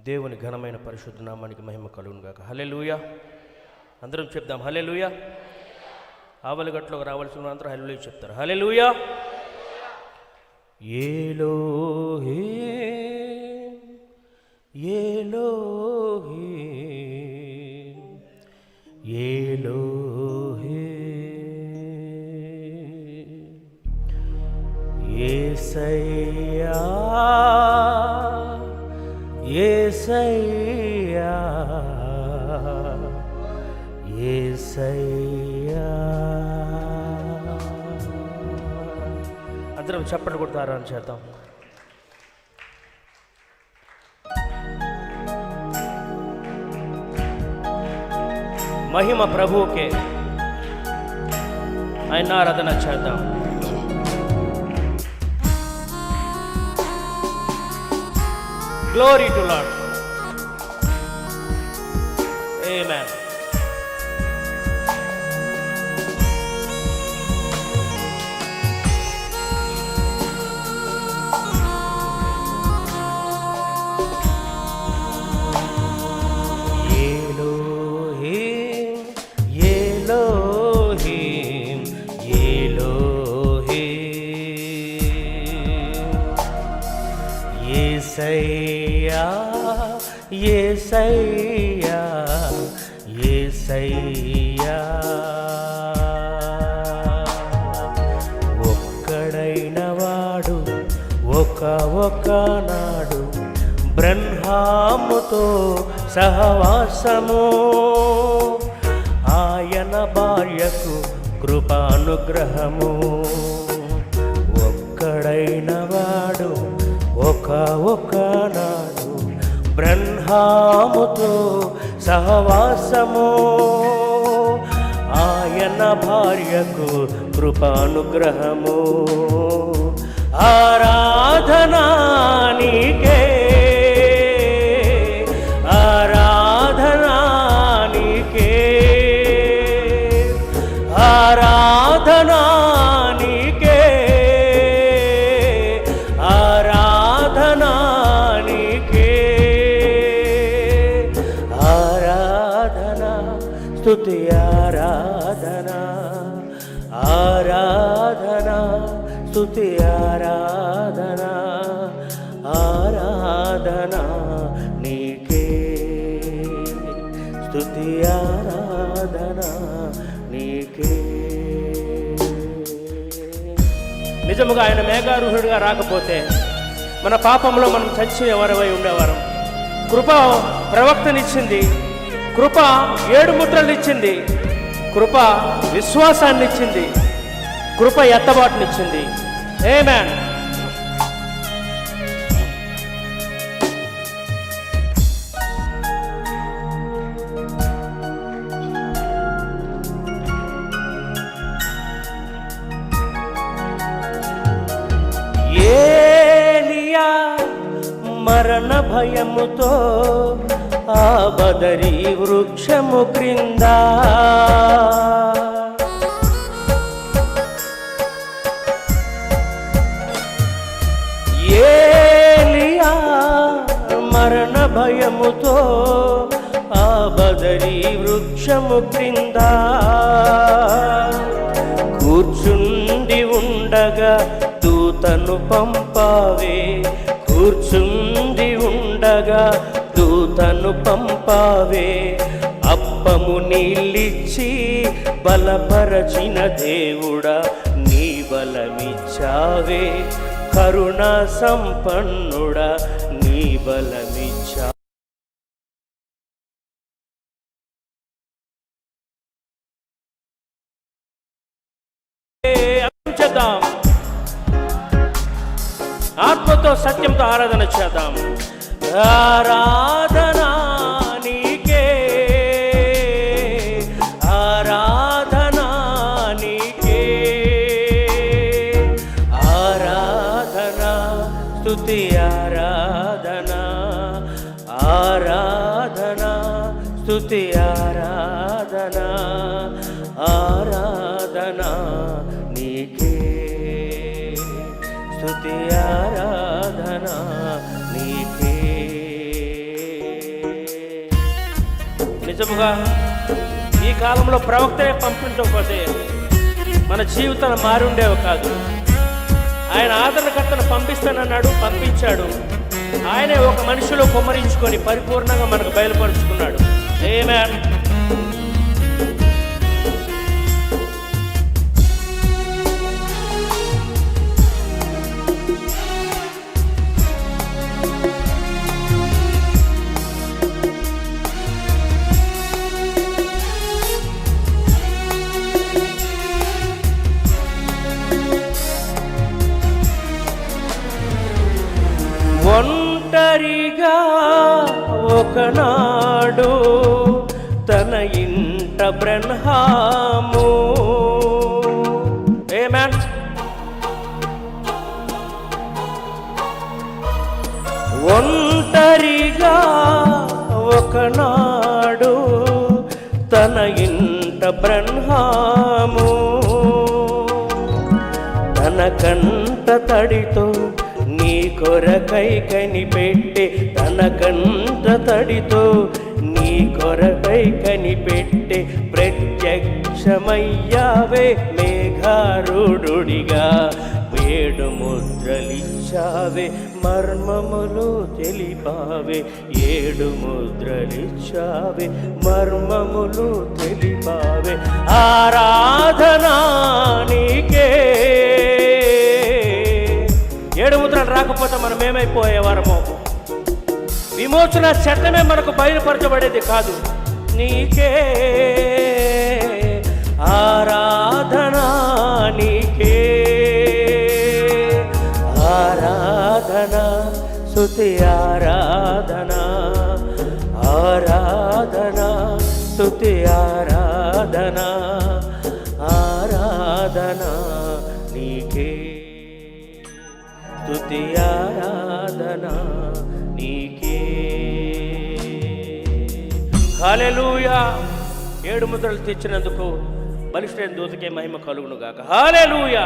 దేవుని ఘనమైన పరిశుద్ధ నామానికి మహిమ కలుగును గాక. హల్లెలూయా. అందరం చెప్దాం హల్లెలూయా. ఆవలిగట్లోకి రావాల్సిన అందరూ హల్లెలూయా చెప్తారు. హల్లెలూయా. ఎలోహీం ఎలోహీం ఎలోహీం యేసయ్యా యేసయ్యా యేసయ్యా. అందరం చప్పట్లు కొడుతూ ఆరాధన చేద్దాం. మహిమ ప్రభువుకే, ఆయన ఆరాధన చేద్దాం. Glory to Lord. Amen. Elohim, Elohim, Elohim. Yesaya, Yesaya, Yesaya. ఒక్కడైనవాడు ఒకనాడు బ్రహ్మాముతో సహవాసము, ఆయన భార్యకు కృపానుగ్రహము. ఒక్కడైనవాడు ఒకనాడు బ్రహ్మాముతో సహవాసము, ఆయన భార్యకు కృపానుగ్రహము. ఆరాధనా నీకే, ఆరాధనా నీకే, ఆరాధనా నీకే, ఆరాధనా నీకే. ఆరాధనా స్తుతి ఆరాధనా, ఆరాధనా స్తుతి ఆరాధనా, ఆరాధనా నీకే, స్తుతి ఆరాధనా నీకే. నిజముగా ఆయన మేఘారూఢుడిగా రాకపోతే మన పాపంలో మనం చచ్చి ఎవరివై ఉండేవారం. కృప ప్రవక్తనిచ్చింది, కృప 7 ముద్రలనిచ్చింది, కృప విశ్వాసాన్నిచ్చింది, కృప ఎత్తబాటునిచ్చింది. ఆమేన్. ఏలియా మరణ భయముతో ఆ బదరీ వృక్షము క్రింద ఏలియా మరణ భయముతో ఆ బదరీ వృక్షము క్రింద కూర్చుండి ఉండగా దూతను పంపావే, కూర్చుండి ఉండగా దూతను పంపావే. అప్పము నీళ్ళిచ్చి బలపరచిన దేవుడా నీ బలమిచ్చావే, కరుణా సంపన్నుడా నీ బలమిచ్చా. చేద్దాం, ఆత్మతో సత్యంతో ఆరాధన చేద్దాం. ఆరాధనా నీకే, ఆరాధనా నీకే, ఆరాధనా స్తుతి ఆరాధనా, ఆరాధనా స్తుతి ఆరాధనా, ఆరాధనా నీకే, స్తుతి ఆరాధనా నీకే. నిజముగా ఈ కాలంలో ప్రవక్తనే పంపించకపోతే మన జీవితాలు మారి ఉండేవి కాదు. ఆయన ఆదరణకర్తను పంపిస్తానన్నాడు, పంపించాడు. ఆయనే ఒక మనిషిలో కుమ్మరించుకొని పరిపూర్ణంగా మనకు బయలుపరుచుకున్నాడు. ఆమేన్. ఒంటరిగా ఒకనాడు తన ఇంట బ్రహ్మాము. ఆమేన్. ఒంటరిగా ఒకనాడు తన ఇంట బ్రహ్మాము తన కంట తడితో నీ కొరకై కనిపెట్టే, తన కంట తడితో నీ కొరకై కనిపెట్టే, ప్రత్యక్షమయ్యావే మేఘారూఢుడిగా. 7 ముద్రలిచ్చావే, మర్మములు తెలిపావే. 7 ముద్రలిచ్చావే, మర్మములు తెలిపావే. ఆరాధనా నీకే. 7 ముద్రలు రాకపోతే మనం ఏమైపోయేవారమో. విమోచన చట్టమే మనకు బయలుపరచబడేది కాదు. నీకే ఆరాధనా, నీకే ఆరాధనా, స్తుతి ఆరాధనా, ఆరాధనా స్తుతి ఆరాధనా, ఆరాధనా నీకే, స్తుతి ఆరాధనా నీకే. హల్లెలూయా. 7 ముద్రలు తెచ్చినందుకు బలిష్ఠైన దూతకే మహిమ కలుగును గాక. హల్లెలూయా.